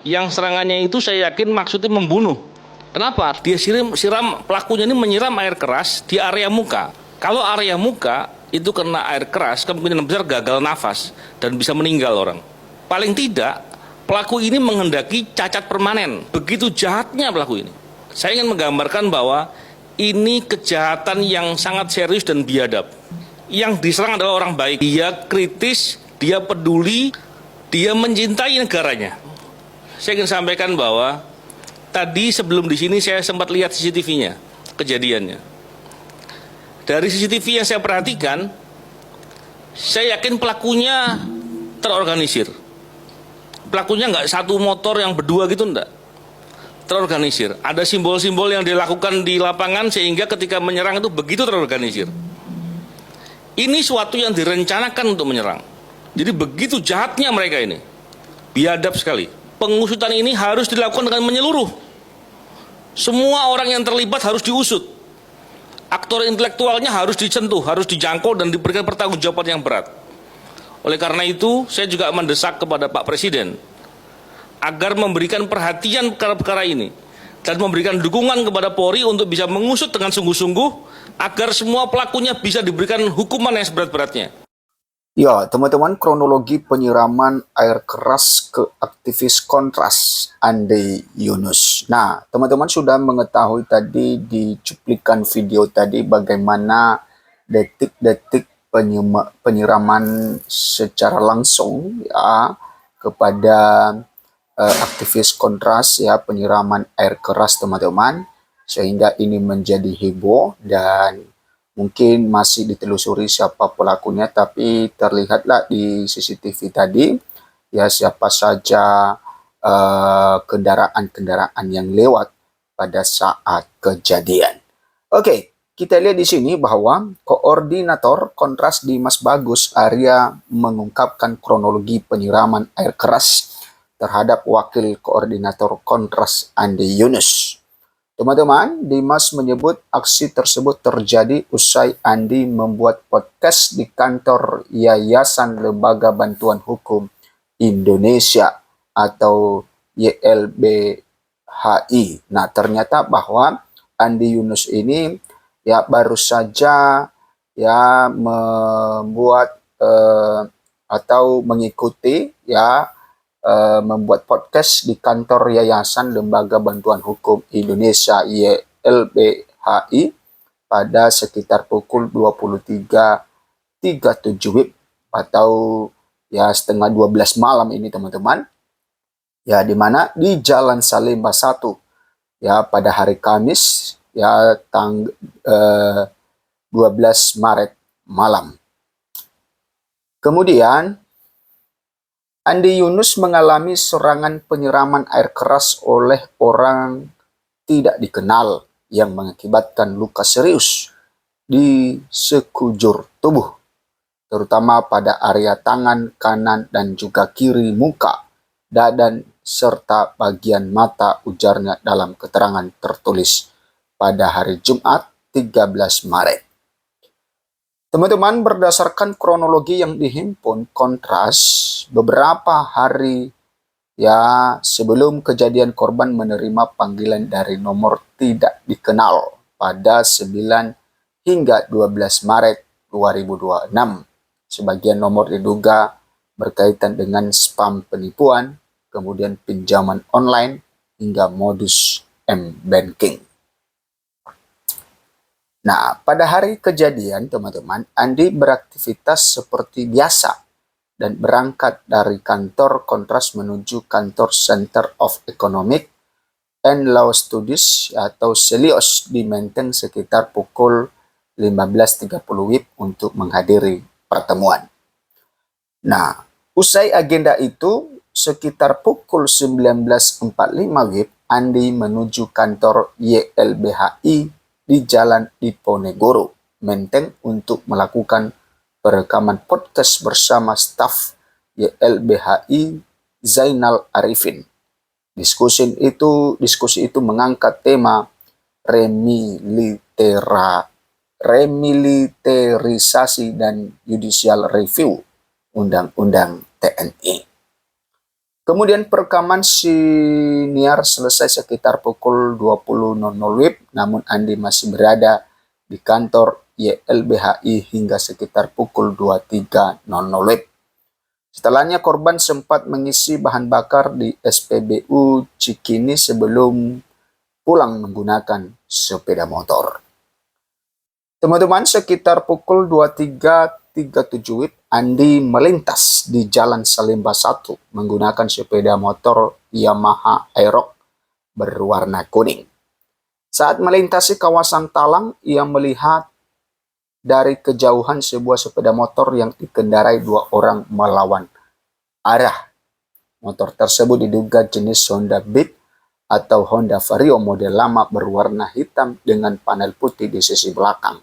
Yang serangannya itu saya yakin maksudnya membunuh. Kenapa? Dia pelakunya ini menyiram air keras di area muka. Kalau area muka itu kena air keras, kemungkinan besar gagal nafas dan bisa meninggal orang. Paling tidak, pelaku ini menghendaki cacat permanen. Begitu jahatnya pelaku ini. Saya ingin menggambarkan bahwa ini kejahatan yang sangat serius dan biadab. Yang diserang adalah orang baik. Dia kritis, dia peduli, dia mencintai negaranya. Saya ingin sampaikan bahwa tadi sebelum di sini saya sempat lihat CCTV-nya, kejadiannya. Dari CCTV yang saya perhatikan, saya yakin pelakunya terorganisir. Pelakunya nggak satu motor yang berdua gitu, enggak. Terorganisir. Ada simbol-simbol yang dilakukan di lapangan sehingga ketika menyerang itu begitu terorganisir. Ini suatu yang direncanakan untuk menyerang. Jadi begitu jahatnya mereka ini. Biadab sekali. Pengusutan ini harus dilakukan dengan menyeluruh. Semua orang yang terlibat harus diusut. Aktor intelektualnya harus disentuh, harus dijangkau dan diberikan pertanggungjawaban yang berat. Oleh karena itu, saya juga mendesak kepada Pak Presiden agar memberikan perhatian perkara-perkara ini dan memberikan dukungan kepada Polri untuk bisa mengusut dengan sungguh-sungguh agar semua pelakunya bisa diberikan hukuman yang seberat-beratnya. Ya, teman-teman, kronologi penyiraman air keras ke aktivis Kontras Andi Yunus. Nah, teman-teman sudah mengetahui tadi di cuplikan video tadi bagaimana detik-detik penyiraman secara langsung ya kepada aktivis Kontras ya, penyiraman air keras teman-teman, sehingga ini menjadi heboh dan mungkin masih ditelusuri siapa pelakunya, tapi terlihatlah di CCTV tadi ya siapa saja kendaraan-kendaraan yang lewat pada saat kejadian. Oke, kita lihat di sini bahwa Koordinator Kontras Dimas Bagus Arya mengungkapkan kronologi penyiraman air keras terhadap Wakil Koordinator Kontras Andi Yunus. Teman-teman, Dimas menyebut aksi tersebut terjadi usai Andi membuat podcast di kantor Yayasan Lembaga Bantuan Hukum Indonesia atau YLBHI. Nah, ternyata bahwa Andi Yunus ini ya baru saja ya membuat atau mengikuti ya membuat podcast di kantor Yayasan Lembaga Bantuan Hukum Indonesia YLBHI pada sekitar pukul 23.37 WIB atau ya setengah 12 malam ini teman-teman. Ya, di mana di Jalan Salemba 1 ya pada hari Kamis ya 12 Maret malam. Kemudian Andi Yunus mengalami serangan penyiraman air keras oleh orang tidak dikenal yang mengakibatkan luka serius di sekujur tubuh, terutama pada area tangan kanan dan juga kiri muka, dada, serta bagian mata, ujarnya dalam keterangan tertulis pada hari Jumat 13 Maret. Teman-teman, berdasarkan kronologi yang dihimpun Kontras, beberapa hari ya sebelum kejadian korban menerima panggilan dari nomor tidak dikenal pada 9 hingga 12 Maret 2026. Sebagian nomor diduga berkaitan dengan spam penipuan, kemudian pinjaman online, hingga modus M-banking. Nah, pada hari kejadian, teman-teman, Andi beraktivitas seperti biasa dan berangkat dari kantor Kontras menuju kantor Center of Economic and Law Studies atau CELIOS di Menteng sekitar pukul 15.30 WIB untuk menghadiri pertemuan. Nah, usai agenda itu, sekitar pukul 19.45 WIB, Andi menuju kantor YLBHI di Jalan Diponegoro, Menteng untuk melakukan perekaman podcast bersama staf YLBHI Zainal Arifin. Diskusi itu mengangkat tema remiliterisasi dan judicial review Undang-Undang TNI. Kemudian perekaman siniar selesai sekitar pukul 20.00 WIB, namun Andi masih berada di kantor YLBHI hingga sekitar pukul 23.00 WIB. Setelahnya korban sempat mengisi bahan bakar di SPBU Cikini sebelum pulang menggunakan sepeda motor. Teman-teman, sekitar pukul 23.37 WIB, Andi melintas di Jalan Salemba 1 menggunakan sepeda motor Yamaha Aerox berwarna kuning. Saat melintasi kawasan Talang, ia melihat dari kejauhan sebuah sepeda motor yang dikendarai 2 orang melawan arah. Motor tersebut diduga jenis Honda Beat atau Honda Vario model lama berwarna hitam dengan panel putih di sisi belakang.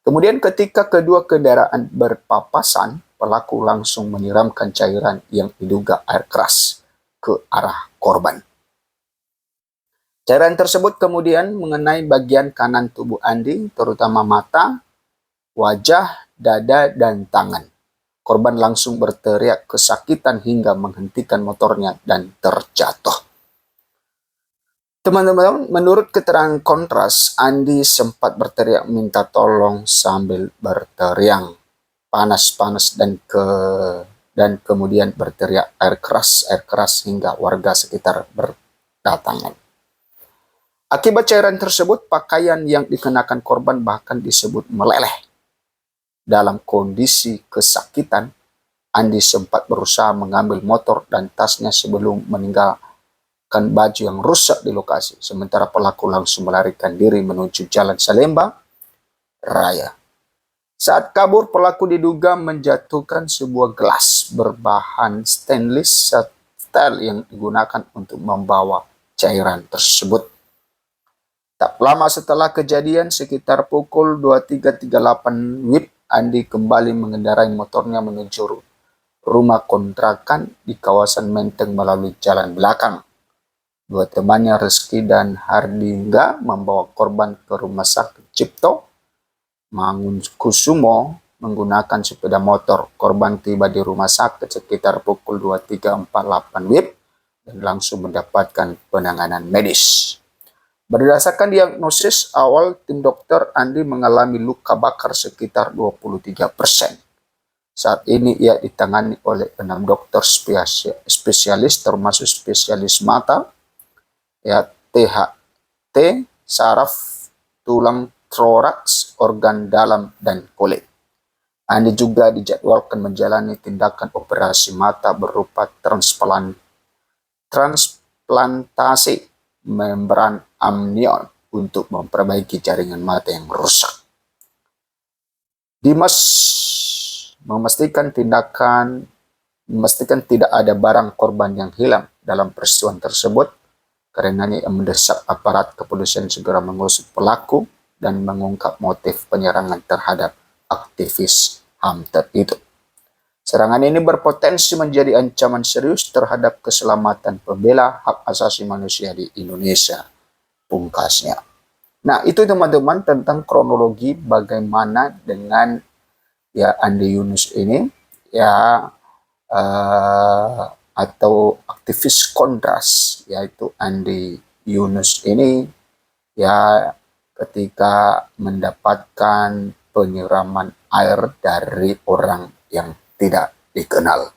Kemudian ketika kedua kendaraan berpapasan, pelaku langsung menyiramkan cairan yang diduga air keras ke arah korban. Cairan tersebut kemudian mengenai bagian kanan tubuh Andi, terutama mata, wajah, dada, dan tangan. Korban langsung berteriak kesakitan hingga menghentikan motornya dan terjatuh. Teman-teman, menurut keterangan Kontras, Andi sempat berteriak minta tolong sambil berteriak panas-panas dan kemudian berteriak air keras hingga warga sekitar berdatangan. Akibat cairan tersebut, pakaian yang dikenakan korban bahkan disebut meleleh. Dalam kondisi kesakitan, Andi sempat berusaha mengambil motor dan tasnya sebelum meninggalkan baju yang rusak di lokasi. Sementara pelaku langsung melarikan diri menuju Jalan Salemba Raya. Saat kabur, pelaku diduga menjatuhkan sebuah gelas berbahan stainless steel yang digunakan untuk membawa cairan tersebut. Tak lama setelah kejadian, sekitar pukul 23.38 WIB, Andi kembali mengendarai motornya menuju rumah kontrakan di kawasan Menteng melalui jalan belakang. 2 temannya, Rizky dan Hardingga, membawa korban ke rumah sakit Cipto Mangunkusumo menggunakan sepeda motor. Korban tiba di rumah sakit sekitar pukul 23.48 WIB dan langsung mendapatkan penanganan medis. Berdasarkan diagnosis awal tim dokter, Andi mengalami luka bakar sekitar 23%. Saat ini ia ditangani oleh 6 dokter spesialis termasuk spesialis mata, THT, saraf, tulang, toraks, organ dalam, dan kulit. Andi juga dijadwalkan menjalani tindakan operasi mata berupa transplantasi membran amnion untuk memperbaiki jaringan mata yang rusak. Dimas memastikan tidak ada barang korban yang hilang dalam peristiwa tersebut. Karenanya ia mendesak aparat kepolisian segera mengusut pelaku dan mengungkap motif penyerangan terhadap aktivis HAM itu. Serangan ini berpotensi menjadi ancaman serius terhadap keselamatan pembela hak asasi manusia di Indonesia, pungkasnya. Nah, itu teman-teman tentang kronologi bagaimana dengan Andi Yunus ini atau aktivis kontras, yaitu Andi Yunus ini ketika mendapatkan penyiraman air dari orang yang tidak dikenal.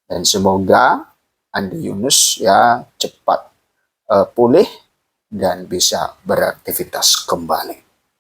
Dan semoga Andi Yunus cepat pulih dan bisa beraktivitas kembali.